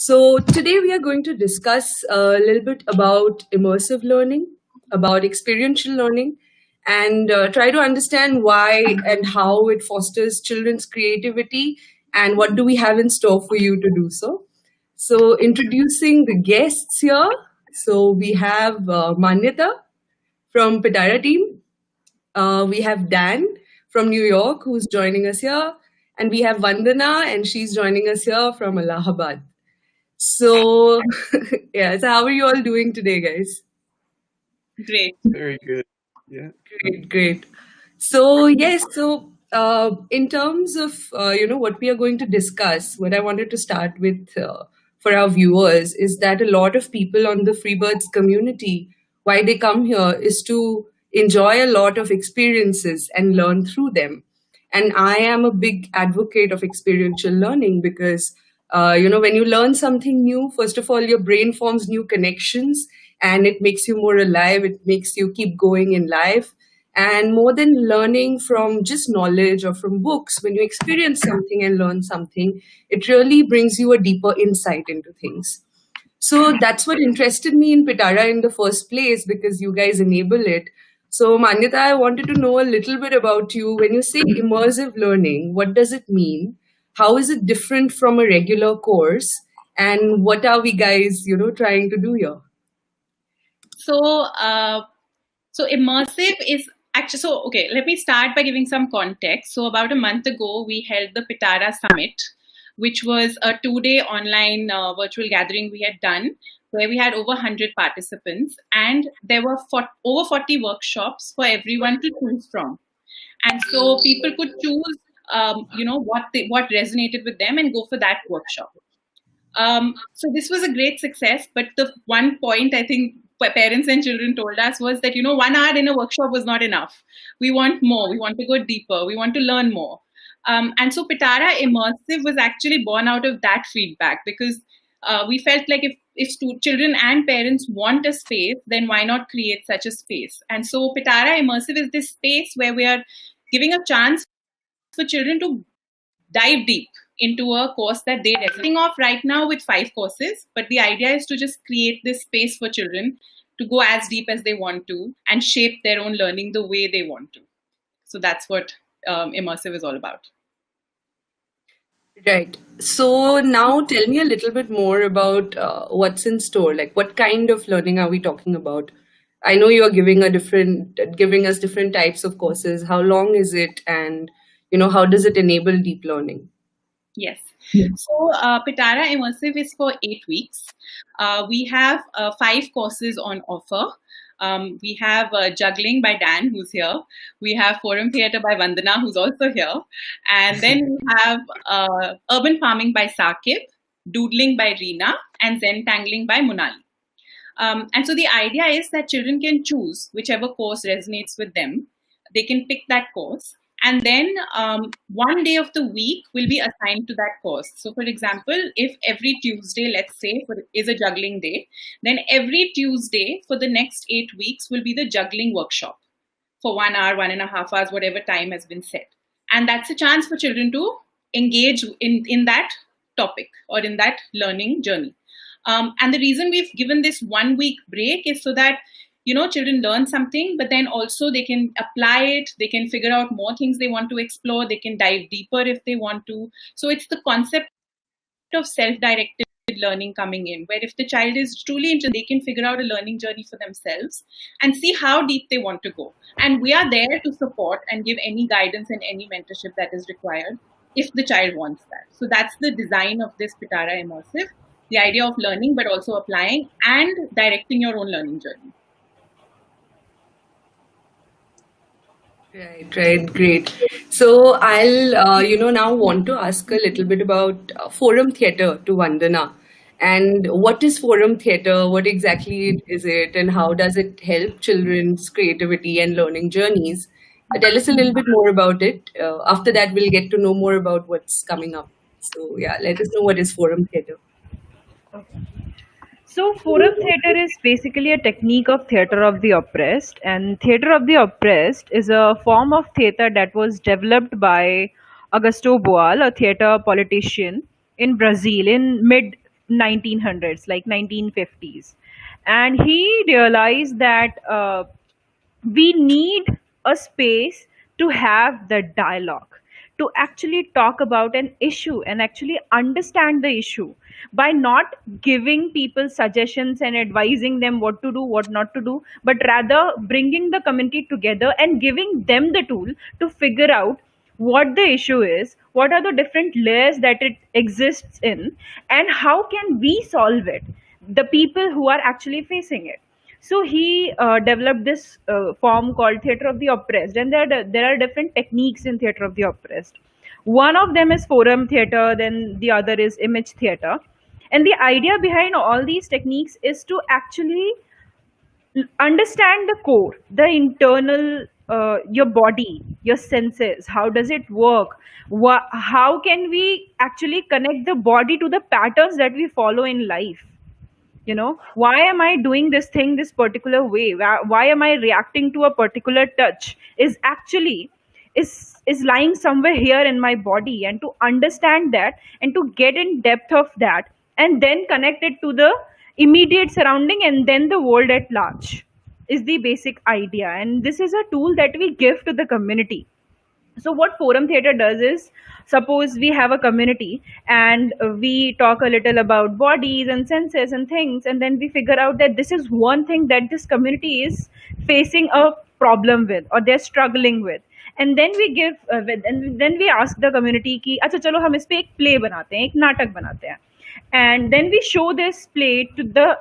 So, today we are going to discuss a little bit about immersive learning, about experiential learning, and try to understand why and how it fosters children's creativity and what do we have in store for you to do so. So, introducing the guests here. So, we have Manyata from Pitaara team. We have Dan from New York who's joining us here. And we have Vandana, and she's joining us here from Allahabad. So, yeah, so how are you all doing today, guys? Great. Very good. Yeah. Great, great. So, yes, so in terms of, what we are going to discuss, what I wanted to start with for our viewers is that a lot of people on the Freebirds community, why they come here is to enjoy a lot of experiences and learn through them. And I am a big advocate of experiential learning because, when you learn something new, first of all, your brain forms new connections and it makes you more alive. It makes you keep going in life. And more than learning from just knowledge or from books, when you experience something and learn something, it really brings you a deeper insight into things. So that's what interested me in Pitaara in the first place because you guys enable it. So, Manyata, I wanted to know a little bit about you. When you say immersive learning, what does it mean? How is it different from a regular course? And what are we guys, trying to do here? So immersive is actually, okay, let me start by giving some context. So about a month ago, we held the Pitaara Summit, which was a 2-day online virtual gathering we had done where we had over 100 participants and there were over 40 workshops for everyone to choose from. And so people could choose, what resonated with them and go for that workshop. So this was a great success, but the one point I think parents and children told us was that, 1 hour in a workshop was not enough. We want more. We want to go deeper. We want to learn more. And so Pitaara Immersive was actually born out of that feedback because we felt like if children and parents want a space, then why not create such a space? And so Pitaara Immersive is this space where we are giving a chance for children to dive deep into a course that they're resting off right now with 5 courses. But the idea is to just create this space for children to go as deep as they want to and shape their own learning the way they want to. So that's what Immersive is all about. Right. So now tell me a little bit more about what's in store. Like what kind of learning are we talking about? I know you're giving us different types of courses. How long is it? And, how does it enable deep learning? Yes. So Pitaara Immersive is for 8 weeks. We have 5 courses on offer. We have juggling by Dan, who's here. We have forum theatre by Vandana, who's also here. And then we have urban farming by Saqib, doodling by Reena, and zen tangling by Munali. And so the idea is that children can choose whichever course resonates with them. They can pick that course. And then 1 day of the week will be assigned to that course. So for example, if every Tuesday, let's say, is a juggling day, then every Tuesday for the next 8 weeks will be the juggling workshop for 1 hour, 1.5 hours, whatever time has been set. And that's a chance for children to engage in that topic or in that learning journey. And the reason we've given this 1 week break is so that children learn something, but then also they can apply it. They can figure out more things they want to explore. They can dive deeper if they want to. So it's the concept of self-directed learning coming in, where if the child is truly interested, they can figure out a learning journey for themselves and see how deep they want to go. And we are there to support and give any guidance and any mentorship that is required if the child wants that. So that's the design of this Pitaara Immersive, the idea of learning, but also applying and directing your own learning journey. Right, great. So I'll, now want to ask a little bit about forum theatre to Vandana. And what is forum theatre? What exactly is it? And how does it help children's creativity and learning journeys? Tell us a little bit more about it. After that, we'll get to know more about what's coming up. So yeah, let us know what is forum theatre. So, forum theatre is basically a technique of theatre of the oppressed, and theatre of the oppressed is a form of theatre that was developed by Augusto Boal, a theatre politician in Brazil in mid 1900s, like 1950s. And he realized that we need a space to have the dialogue, to actually talk about an issue and actually understand the issue, by not giving people suggestions and advising them what to do, what not to do, but rather bringing the community together and giving them the tool to figure out what the issue is, what are the different layers that it exists in, and how can we solve it, the people who are actually facing it. So he developed this form called theater of the oppressed, and there are different techniques in theater of the oppressed. One of them is forum theater, then the other is image theater. And the idea behind all these techniques is to actually understand the core, the internal, your body, your senses. How does it work? How can we actually connect the body to the patterns that we follow in life? Why am I doing this thing this particular way? Why am I reacting to a particular touch? Is actually is lying somewhere here in my body, and to understand that and to get in depth of that, and then connect it to the immediate surrounding and then the world at large, is the basic idea. And this is a tool that we give to the community. So what forum theater does is, suppose we have a community and we talk a little about bodies and senses and things, and then we figure out that this is one thing that this community is facing a problem with, or they're struggling with. And then we give and then we ask the community ki अच्छा चलो हम इस पे एक play बनाते हैं, एक नाटक बनाते हैं, and then we show this play to the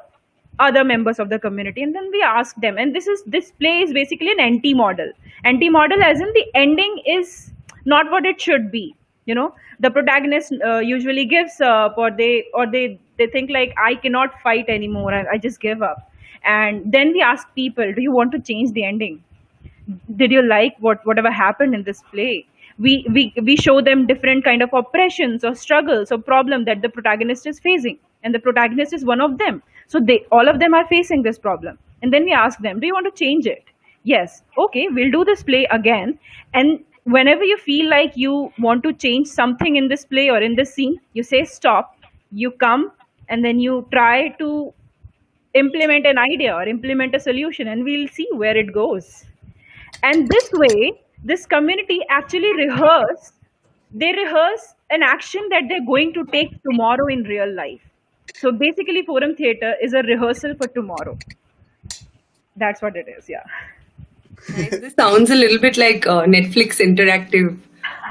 other members of the community, and then we ask them. And this play is basically an anti model, as in the ending is not what it should be. The protagonist usually gives up, or they think like, I cannot fight anymore, I just give up. And then we ask people, do you want to change the ending? Did you like whatever happened in this play? We show them different kind of oppressions or struggles or problem that the protagonist is facing, and the protagonist is one of them. So they all of them are facing this problem, and then we ask them, do you want to change it? Yes. Okay, we'll do this play again. And whenever you feel like you want to change something in this play or in this scene, you say stop, you come, and then you try to implement an idea or implement a solution, and we'll see where it goes. And this way, this community actually rehearse an action that they're going to take tomorrow in real life. So basically, forum theater is a rehearsal for tomorrow. That's what it is. Yeah. Nice. This sounds a little bit like Netflix interactive,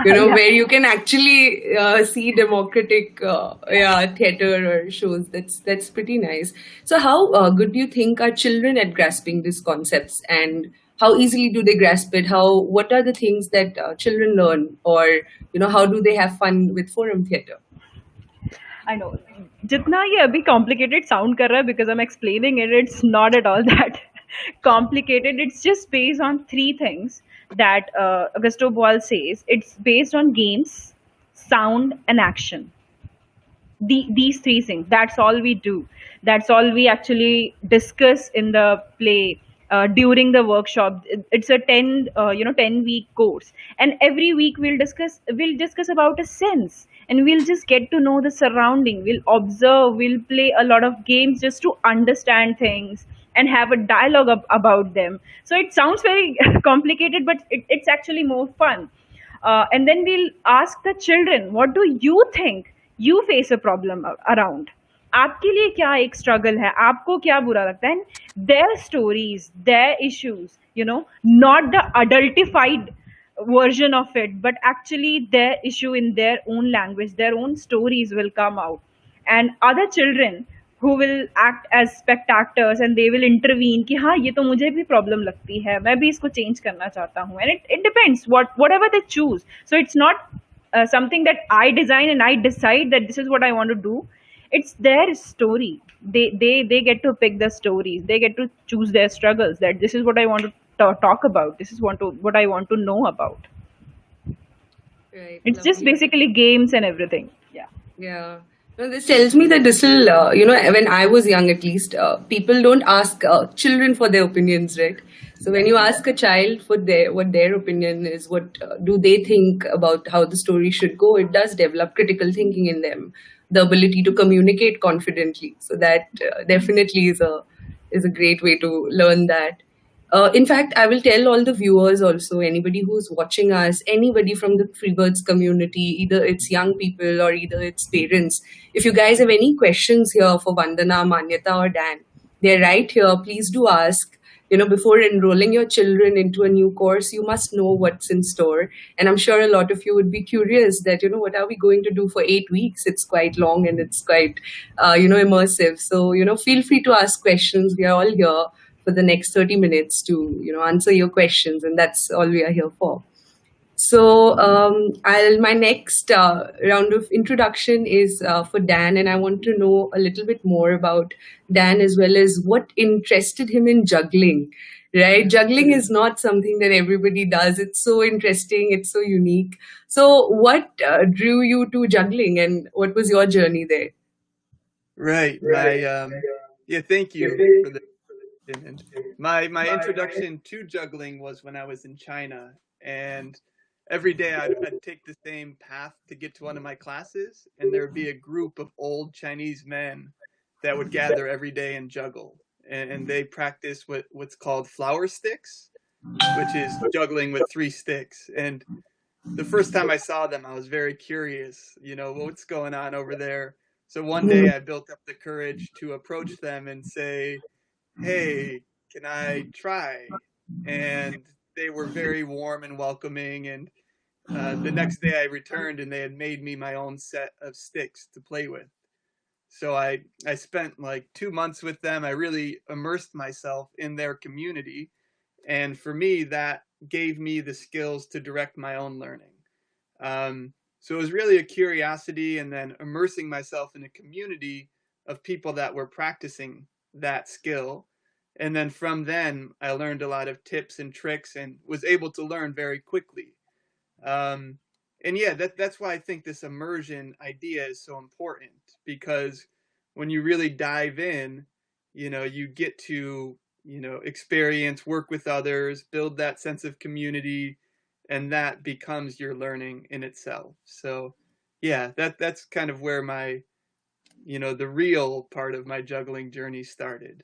Yeah. where you can actually see democratic theater or shows. That's pretty nice. So how good do you think are children at grasping these concepts, and how easily do they grasp it? What are the things that children learn, or how do they have fun with forum theater? I know. जितना ये अभी complicated sound कर रहा है, because I'm explaining it, it's not at all that complicated. It's just based on three things that Augusto Boal says. It's based on games, sound, and action. These three things. That's all we do. That's all we actually discuss in the play. During the workshop, it's a 10 week course, and every week we'll discuss about a sense, and we'll just get to know the surrounding. We'll observe, we'll play a lot of games just to understand things and have a dialogue about them. So it sounds very complicated, but it's actually more fun. And then we'll ask the children, what do you think you face a problem around? आपके लिए क्या एक struggle है, आपको क्या बुरा लगता है? Their stories, their issues, not the adultified version of it, but actually their issue in their own language, their own stories will come out. And other children who will act as spectators, and they will intervene कि हाँ ये तो मुझे भी problem लगती है, मैं भी इसको चेंज करना चाहता हूँ. And it depends whatever they choose. So it's not something that I design and I decide that this is what I want to do. It's their story. They get to pick the stories. They get to choose their struggles. That this is what I want to talk about. This is what I want to know about. Right. It's just Lovely. basically games and everything. Yeah. Yeah. No, this tells me that this will, when I was young at least, people don't ask children for their opinions, right? So when you ask a child for what their opinion is, what do they think about how the story should go, it does develop critical thinking in them. the ability to communicate confidently. So that definitely is a great way to learn that. In fact, I will tell all the viewers also, anybody who's watching us, anybody from the Freebirds community, either it's young people or either it's parents, if you guys have any questions here for Vandana, Manyata, or Dan, they're right here. Please do ask. Before enrolling your children into a new course, you must know what's in store. And I'm sure a lot of you would be curious that, what are we going to do for 8 weeks? It's quite long and it's quite, immersive. So, feel free to ask questions. We are all here for the next 30 minutes to, answer your questions. And that's all we are here for. So my next round of introduction is for Dan, and I want to know a little bit more about Dan as well as what interested him in juggling. Right, juggling is not something that everybody does. It's so interesting. It's so unique. So, what drew you to juggling, and what was your journey there? Right. Yeah, thank you for the question. And my introduction to juggling was when I was in China, and every day I'd take the same path to get to one of my classes, and there would be a group of old Chinese men that would gather every day and juggle, and they practice what's called flower sticks, which is juggling with 3 sticks. And the first time I saw them, I was very curious, what's going on over there. So one day I built up the courage to approach them and say, hey, can I try? And they were very warm and welcoming. And the next day I returned and they had made me my own set of sticks to play with. So I spent like 2 months with them. I really immersed myself in their community. And for me, that gave me the skills to direct my own learning. So it was really a curiosity, and then immersing myself in a community of people that were practicing that skill. And then from then, I learned a lot of tips and tricks and was able to learn very quickly. And yeah, that's why I think this immersion idea is so important, because when you really dive in, you get to, experience, work with others, build that sense of community, and that becomes your learning in itself. So yeah, that's kind of where my, the real part of my juggling journey started.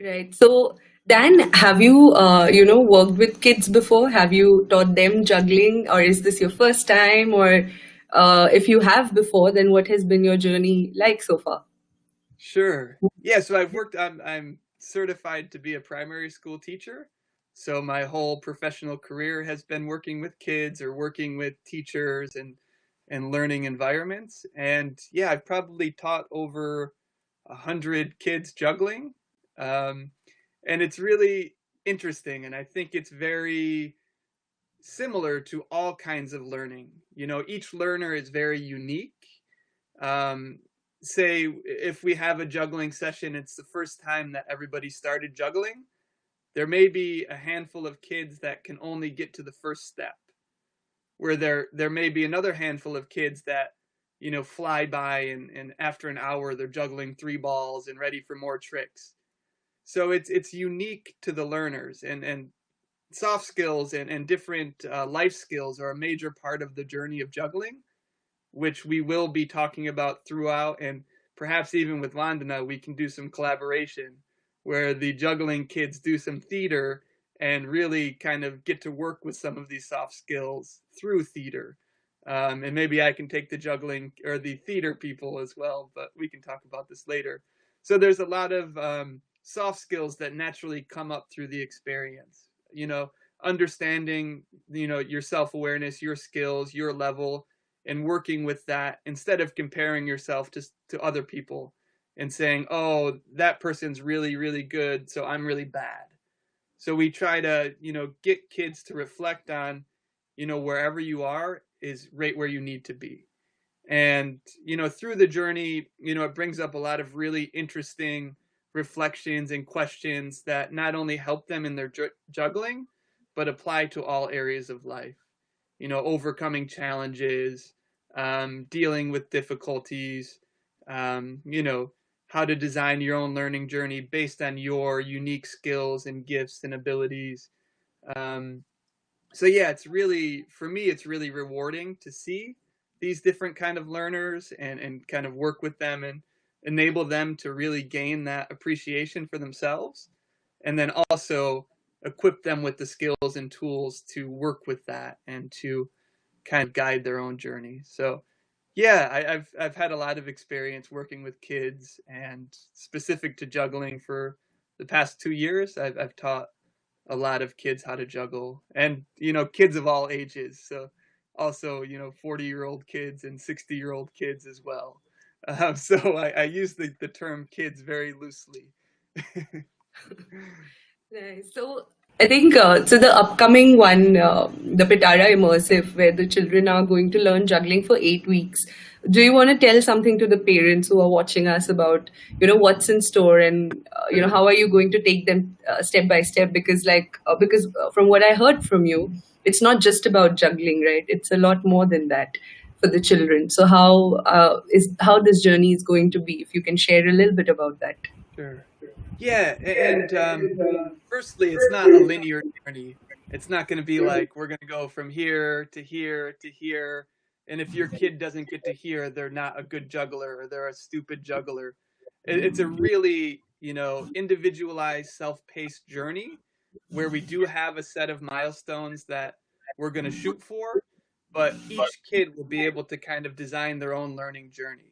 Right. So, Dan, have you, worked with kids before? Have you taught them juggling, or is this your first time? Or if you have before, then what has been your journey like so far? Sure. Yeah. So I'm certified to be a primary school teacher. So my whole professional career has been working with kids or working with teachers and learning environments. And yeah, I've probably taught over 100 kids juggling. And it's really interesting. And I think it's very similar to all kinds of learning. Each learner is very unique. Say if we have a juggling session, it's the first time that everybody started juggling. There may be a handful of kids that can only get to the first step, where there may be another handful of kids that, fly by and after an hour they're juggling 3 balls and ready for more tricks. So it's unique to the learners, and soft skills and different life skills are a major part of the journey of juggling, which we will be talking about throughout. And perhaps even with Vandana, we can do some collaboration where the juggling kids do some theater and really kind of get to work with some of these soft skills through theater. And maybe I can take the juggling or the theater people as well, but we can talk about this later. So there's a lot of soft skills that naturally come up through the experience, understanding, your self-awareness, your skills, your level, and working with that instead of comparing yourself to other people and saying, oh, that person's really, really good, so I'm really bad. So we try to, get kids to reflect on, wherever you are is right where you need to be. And, through the journey, it brings up a lot of really interesting reflections and questions that not only help them in their juggling, but apply to all areas of life. Overcoming challenges, dealing with difficulties, how to design your own learning journey based on your unique skills and gifts and abilities. So yeah, for me, it's really rewarding to see these different kind of learners and kind of work with them and enable them to really gain that appreciation for themselves, and then also equip them with the skills and tools to work with that and to kind of guide their own journey. So yeah, I've had a lot of experience working with kids, and specific to juggling for the past 2 years, I've taught a lot of kids how to juggle, and kids of all ages. So also 40-year-old kids and 60-year-old kids as well. So I use the term kids very loosely. Nice. So I think so. The upcoming one, the Pitaara Immersive, where the children are going to learn juggling for 8 weeks. Do you want to tell something to the parents who are watching us about what's in store, and how are you going to take them step by step? Because from what I heard from you, it's not just about juggling, right? It's a lot more than that for the children. So how this journey is going to be? If you can share a little bit about that. Sure. Yeah, and firstly, it's not a linear journey. It's not going to be like we're going to go from here to here to here, and if your kid doesn't get to here, they're not a good juggler or they're a stupid juggler. It's a really, individualized, self-paced journey where we do have a set of milestones that we're going to shoot for, but each kid will be able to kind of design their own learning journey.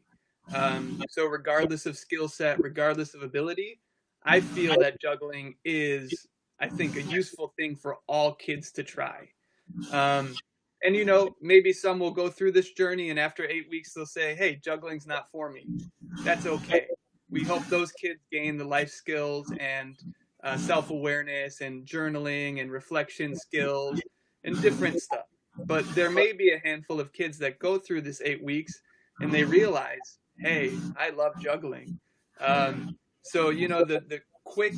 So regardless of skill set, regardless of ability, I feel that juggling is, I think, a useful thing for all kids to try. And maybe some will go through this journey and after 8 weeks they'll say, hey, juggling's not for me. That's okay. We hope those kids gain the life skills and self-awareness and journaling and reflection skills and different stuff. But there may be a handful of kids that go through this 8 weeks and they realize, hey, I love juggling. So, the quick,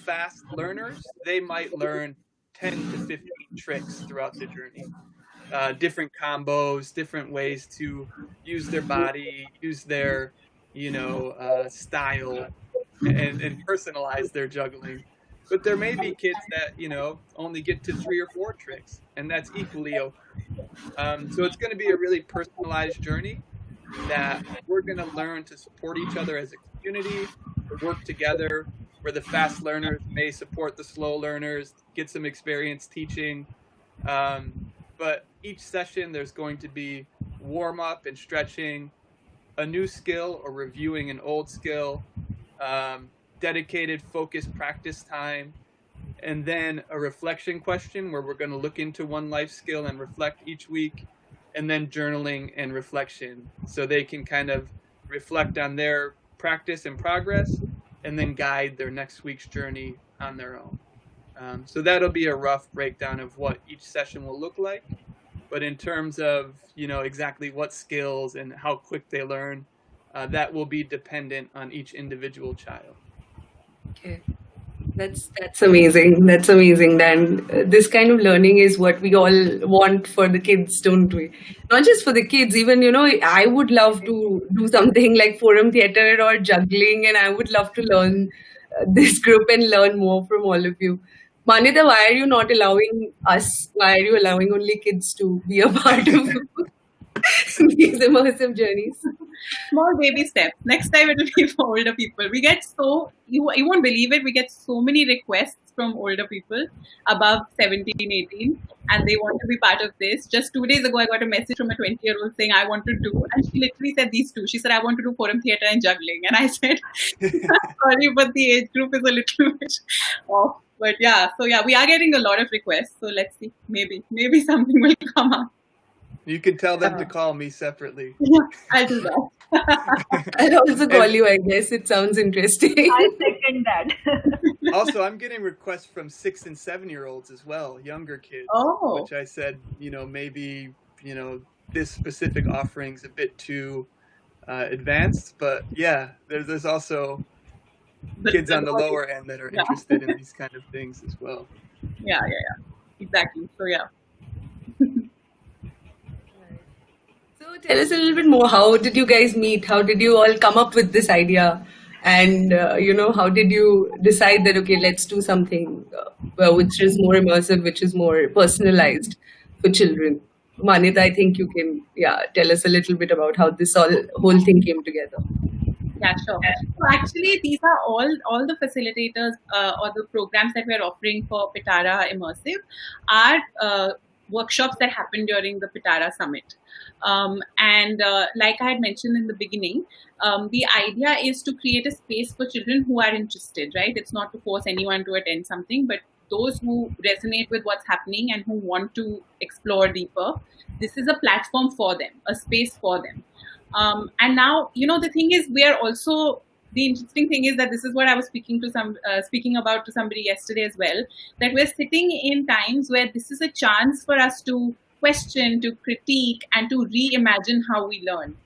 fast learners, they might learn 10 to 15 tricks throughout the journey. Different combos, different ways to use their body, use their, style, and personalize their juggling. But there may be kids that, only get to 3 or 4 tricks, and that's equally okay. So it's going to be a really personalized journey that we're going to learn to support each other as a community, to work together, where the fast learners may support the slow learners, get some experience teaching. But each session, there's going to be warm-up and stretching, a new skill or reviewing an old skill, dedicated focused practice time, and then a reflection question where we're going to look into one life skill and reflect each week, and then journaling and reflection so they can kind of reflect on their practice and progress and then guide their next week's journey on their own. So that'll be a rough breakdown of what each session will look like. But in terms of, exactly what skills and how quick they learn, that will be dependent on each individual child. Okay. That's amazing. That's amazing. Dan, this kind of learning is what we all want for the kids, don't we? Not just for the kids, even, I would love to do something like forum theater or juggling, and I would love to learn this group and learn more from all of you. Manita, why are you not allowing us? Why are you allowing only kids to be a part of these immersive journeys? Small baby steps. Next time it will be for older people. We get you won't believe it, we get so many requests from older people above 17, 18, and they want to be part of this. Just 2 days ago, I got a message from a 20-year-old saying, I want to do, and she literally said these two. She said, I want to do forum theater and juggling. And I said, sorry, but the age group is a little bit off. But yeah, so yeah, we are getting a lot of requests. So let's see, maybe something will come up. You can tell them to call me separately. Yeah, I'll do that. I'll also call you, I guess. It sounds interesting. I second that. Also, I'm getting requests from 6 and 7-year-olds as well, younger kids. Oh. Which I said, maybe, this specific offering's a bit too advanced. But yeah, there's also kids on the lower end that are interested in these kind of things as well. Yeah. Exactly. So yeah. So tell us a little bit more. How did you guys meet? How did you all come up with this idea? And, how did you decide that, okay, let's do something which is more immersive, which is more personalized for children? Manita, I think you can, tell us a little bit about how this whole thing came together. Yeah, sure. So actually, these are all the facilitators or the programs that we're offering for Pitaara Immersive are workshops that happen during the Pitaara Summit. And like I had mentioned in the beginning, the idea is to create a space for children who are interested, right? It's not to force anyone to attend something, but those who resonate with what's happening and who want to explore deeper, this is a platform for them, a space for them. And now, the thing is, we are also the interesting thing is that this is what I was speaking about to somebody yesterday as well. That we're sitting in times where this is a chance for us to question, to critique, and to reimagine how we learn.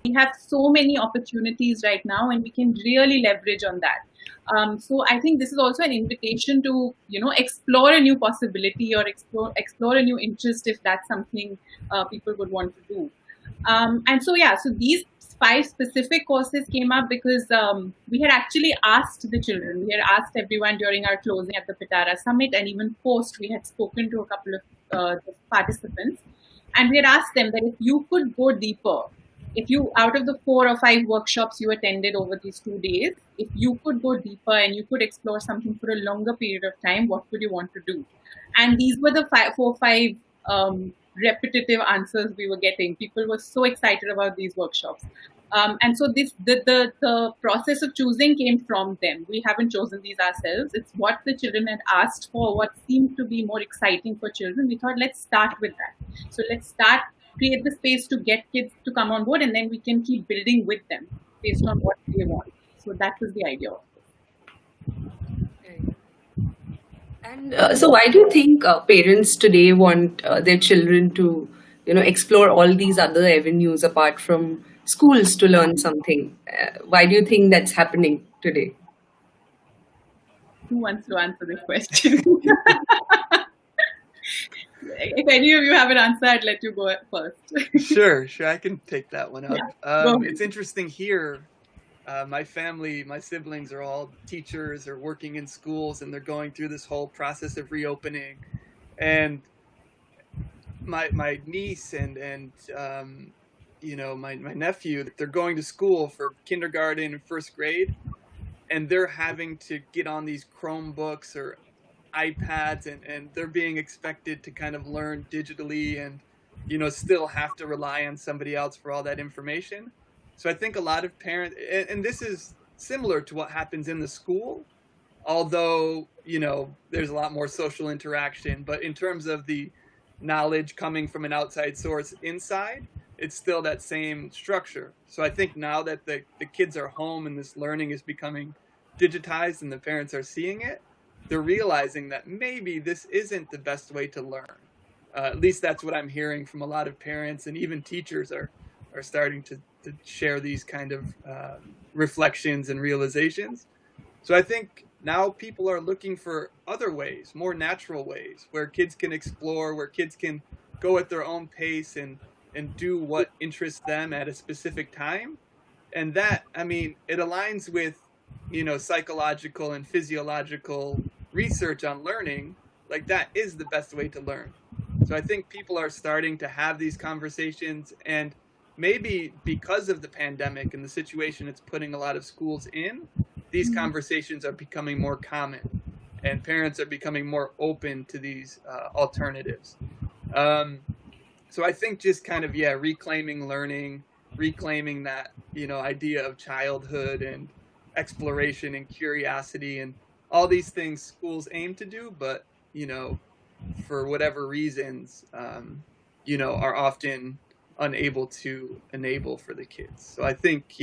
We have so many opportunities right now, and we can really leverage on that. So I think this is also an invitation to explore a new possibility or explore a new interest if that's something people would want to do. And so, so these 5 specific courses came up because we had actually asked the children, we had asked everyone during our closing at the Pitaara Summit, and even post, we had spoken to a couple of participants, and we had asked them that if you could go deeper, if you, out of the 4 or 5 workshops you attended over these 2 days, if you could go deeper and you could explore something for a longer period of time, what would you want to do? And these were the 4 or 5 repetitive answers we were getting. People were so excited about these workshops. And so the process of choosing came from them. We haven't chosen these ourselves. It's what the children had asked for, what seemed to be more exciting for children. We thought, let's start with that. So let's create the space to get kids to come on board, and then we can keep building with them based on what they want. So that was the idea of this. And so why do you think parents today want their children to, explore all these other avenues apart from schools to learn something? Why do you think that's happening today? Who wants to answer this question? If any of you have an answer, I'd let you go first. Sure, I can take that one up. Yeah, it's interesting here. My family, my siblings are all teachers or working in schools, and they're going through this whole process of reopening. And my niece and my nephew, they're going to school for kindergarten and first grade, and they're having to get on these Chromebooks or iPads, and they're being expected to kind of learn digitally and still have to rely on somebody else for all that information. So I think a lot of parents, and this is similar to what happens in the school, although there's a lot more social interaction, but in terms of the knowledge coming from an outside source inside, it's still that same structure. So I think now that the kids are home and this learning is becoming digitized and the parents are seeing it, they're realizing that maybe this isn't the best way to learn. At least that's what I'm hearing from a lot of parents, and even teachers are starting to share these kind of reflections and realizations. So I think now people are looking for other ways, more natural ways, where kids can explore, where kids can go at their own pace and do what interests them at a specific time. And that, it aligns with psychological and physiological research on learning. Like, that is the best way to learn. So I think people are starting to have these conversations, and maybe because of the pandemic and the situation it's putting a lot of schools in, these conversations are becoming more common, and parents are becoming more open to these alternatives. So I think just kind of, reclaiming learning, reclaiming that, idea of childhood and exploration and curiosity and all these things schools aim to do, but, for whatever reasons, are often unable to enable for the kids. So I think,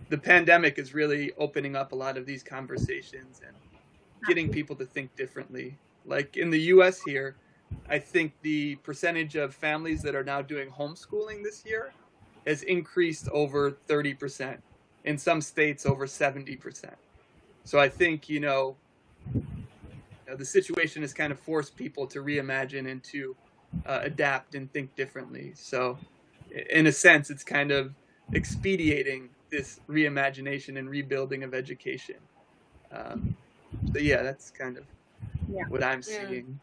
the pandemic is really opening up a lot of these conversations and getting people to think differently. Like in the US here, I think the percentage of families that are now doing homeschooling this year has increased over 30%. In some states, over 70%. So I think, the situation has kind of forced people to reimagine and to adapt and think differently. So in a sense, it's kind of expediting this reimagination and rebuilding of education. So that's kind of what I'm seeing.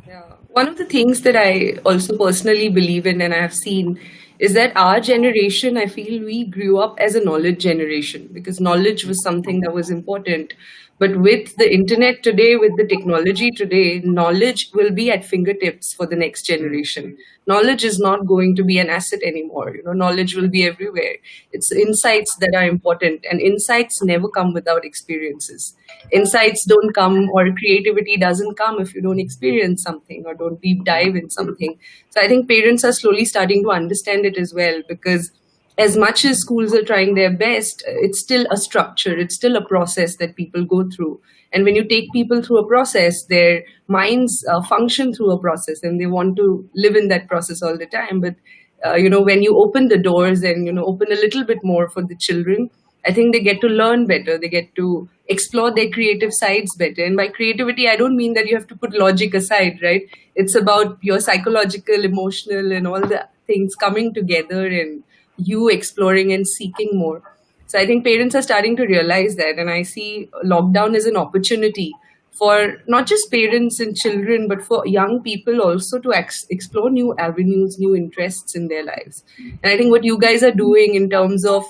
Yeah. One of the things that I also personally believe in and I have seen is that our generation, I feel we grew up as a knowledge generation because knowledge was something that was important. But with the internet today, with the technology today, knowledge will be at fingertips for the next Mm. generation. Knowledge is not going to be an asset anymore. Knowledge will be everywhere. It's insights that are important, and insights never come without experiences. Insights don't come, or creativity doesn't come if you don't experience something or don't deep dive in something. So I think parents are slowly starting to understand it as well, because as much as schools are trying their best, it's still a structure, it's still a process that people go through. And when you take people through a process, their minds function through a process and they want to live in that process all the time. But when you open the doors and open a little bit more for the children, I think they get to learn better, they get to explore their creative sides better. And by creativity, I don't mean that you have to put logic aside, right? It's about your psychological, emotional, and all the things coming together and you exploring and seeking more. So I think parents are starting to realize that, and I see lockdown as an opportunity for not just parents and children, but for young people also to explore new avenues, new interests in their lives. And I think what you guys are doing in terms of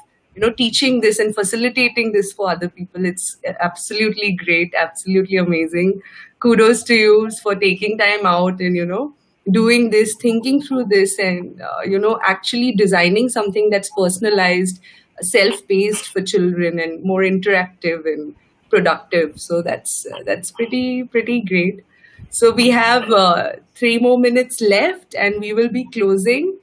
teaching this and facilitating this for other people, it's absolutely great, absolutely amazing. Kudos to you for taking time out and doing this, thinking through this, and actually designing something that's personalized, self-paced for children and more interactive and productive. So that's pretty great. So we have 3 more minutes left and we will be closing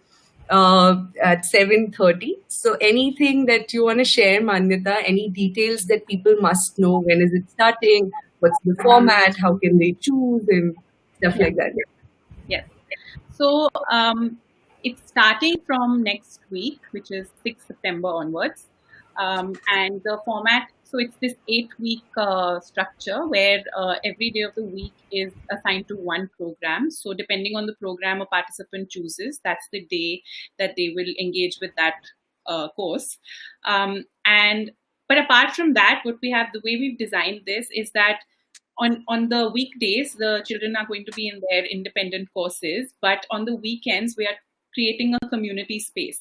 at 7:30. So anything that you want to share, Manyata, any details that people must know? When is it starting? What's the format? How can they choose and stuff Yeah. like that? Yes. So it's starting from next week, which is 6th September onwards. And the format, so it's this 8-week structure where every day of the week is assigned to one program. So depending on the program a participant chooses, that's the day that they will engage with that course. And but apart from that, what we have, the way we've designed this is that on the weekdays, the children are going to be in their independent courses, but on the weekends, we are creating a community space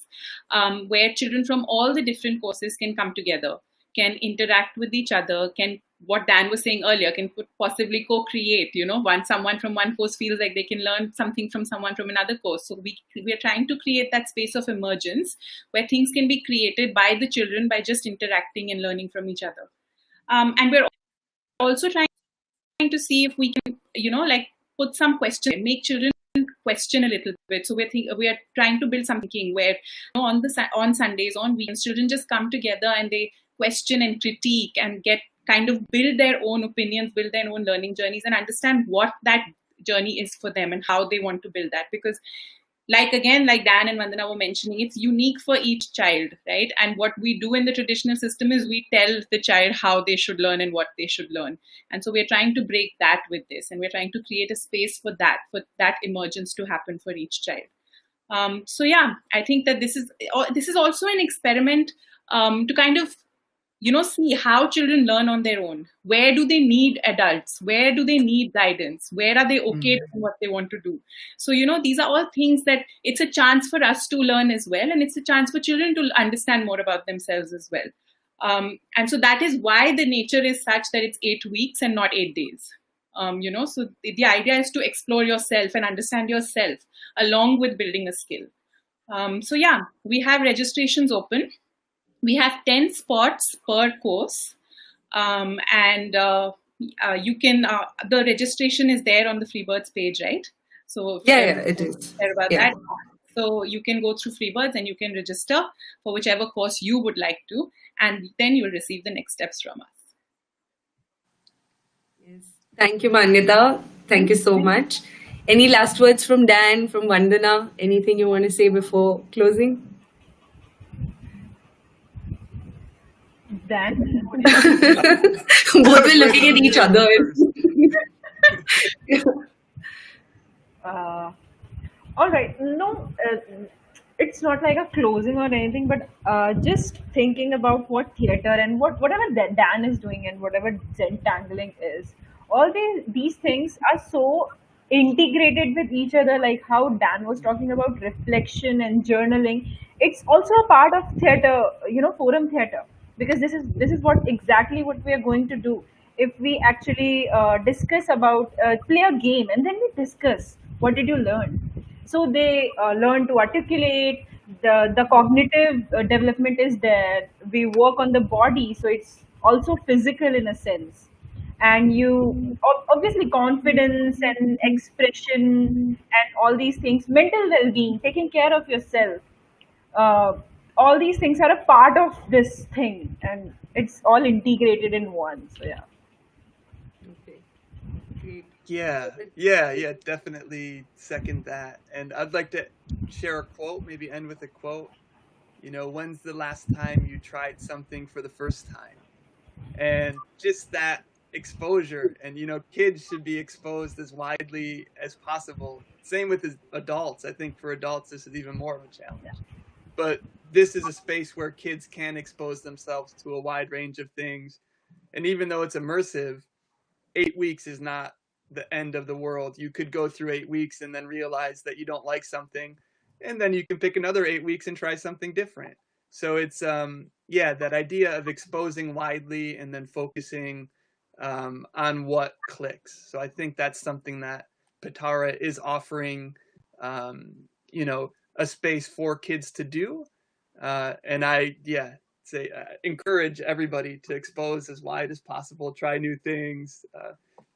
where children from all the different courses can come together, can interact with each other, can, what Dan was saying earlier, can possibly co-create, once someone from one course feels like they can learn something from someone from another course. So we are trying to create that space of emergence where things can be created by the children by just interacting and learning from each other. And we're also trying to see if we can, like put some question, make children question a little bit. So we are trying to build something where on Sundays, on weekends, children just come together and they question and critique and get kind of build their own opinions, build their own learning journeys, and understand what that journey is for them and how they want to build that. Because like Dan and Vandana were mentioning, it's unique for each child, right? And what we do in the traditional system is we tell the child how they should learn and what they should learn. And so we're trying to break that with this, and we're trying to create a space for that emergence to happen for each child. So yeah, I think that this is also an experiment to kind of see how children learn on their own. Where do they need adults? Where do they need guidance? Where are they okay doing what they want to do? So, these are all things that it's a chance for us to learn as well. And it's a chance for children to understand more about themselves as well. And so that is why the nature is such that it's 8 weeks and not 8 days. So the idea is to explore yourself and understand yourself along with building a skill. So yeah, we have registrations open. We have 10 spots per course, and you can. The registration is there on the Freebirds page, right? So Yeah, it is. care about Yeah. that. So you can go through Freebirds and you can register for whichever course you would like to, and then you will receive the next steps from us. Yes. Thank you, Manyata. Thank you so much. Any last words from Dan, from Vandana? Anything you want to say before closing? Dan? Both were looking at each other. All right. No, it's not like a closing or anything, but just thinking about what theater and whatever Dan is doing and whatever Zentangling is, all these things are so integrated with each other, like how Dan was talking about reflection and journaling. It's also a part of theater, forum theater, because this is what exactly what we are going to do. If we actually discuss about play a game and then we discuss what did you learn. So they learn to articulate, the cognitive development is there, we work on the body, so it's also physical in a sense. And you obviously confidence and expression and all these things, mental well-being, taking care of yourself, uh, all these things are a part of this thing, and it's all integrated in one. So yeah. Okay, great. Yeah, definitely second that. And I'd like to share a quote, maybe end with a quote. When's the last time you tried something for the first time? And just that exposure, and kids should be exposed as widely as possible. Same with adults. I think for adults this is even more of a challenge. But this is a space where kids can expose themselves to a wide range of things. And even though it's immersive, 8 weeks is not the end of the world. You could go through 8 weeks and then realize that you don't like something, and then you can pick another 8 weeks and try something different. So it's that idea of exposing widely and then focusing on what clicks. So I think that's something that Pitaara is offering, a space for kids to do. And I say encourage everybody to expose as wide as possible, try new things,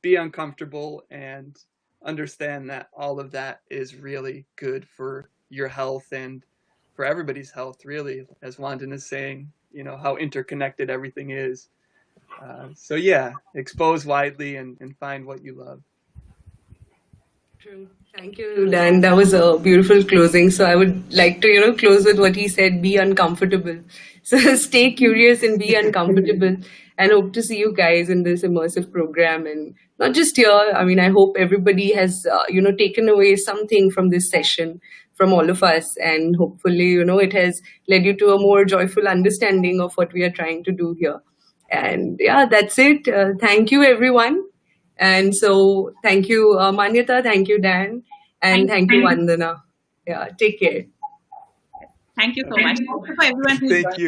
be uncomfortable, and understand that all of that is really good for your health and for everybody's health, really, as Vandana is saying, how interconnected everything is. So expose widely and find what you love. True. Thank you, Dan. That was a beautiful closing. So I would like to, close with what he said, be uncomfortable. So stay curious and be uncomfortable, and hope to see you guys in this immersive program. And not just here, I mean, I hope everybody has, taken away something from this session from all of us. And hopefully, it has led you to a more joyful understanding of what we are trying to do here. And that's it. Thank you, everyone. And so, thank you, Manyata. Thank you, Dan. And thank you, Vandana. Yeah, take care. Thank you so much. Thank you for everyone who Thank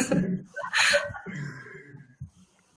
you.